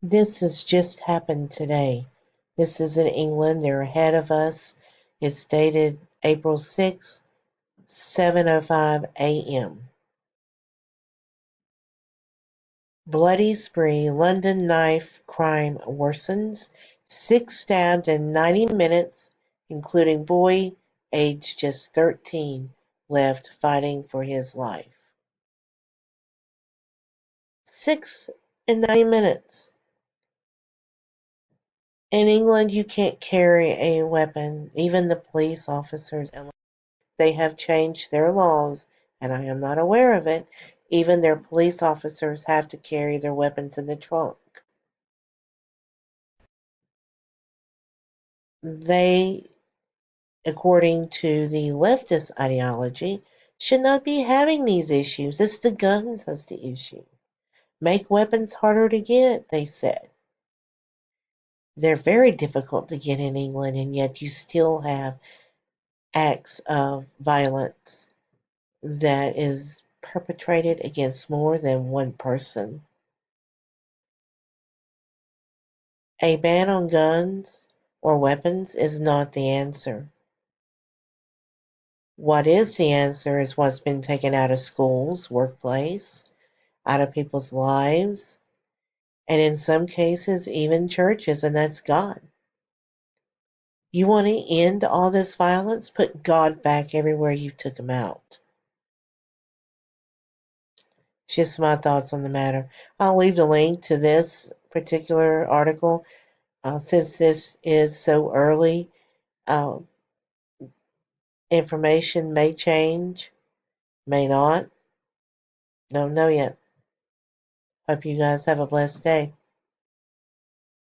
This has just happened today. This is in England. They're ahead of us. It's dated April 6th, 7:05 a.m. Bloody spree. London knife crime worsens. 6 stabbed in 90 minutes, including boy aged just 13 left fighting for his life. 6 in 90 minutes. In England, you can't carry a weapon. Even the police officers, they have changed their laws, and I am not aware of it. Even their police officers have to carry their weapons in the trunk. They, according to the leftist ideology, should not be having these issues. It's the guns that's the issue. Make weapons harder to get, they said. They're very difficult to get in England, and yet you still have acts of violence that is perpetrated against more than one person. A ban on guns or weapons is not the answer. What is the answer is what's been taken out of schools, workplace, out of people's lives, and in some cases, even churches, and that's God. You want to end all this violence? Put God back everywhere you took him out. Just my thoughts on the matter. I'll leave the link to this particular article since this is so early. Uh, Information may change, may not. Don't know yet. Hope you guys have a blessed day.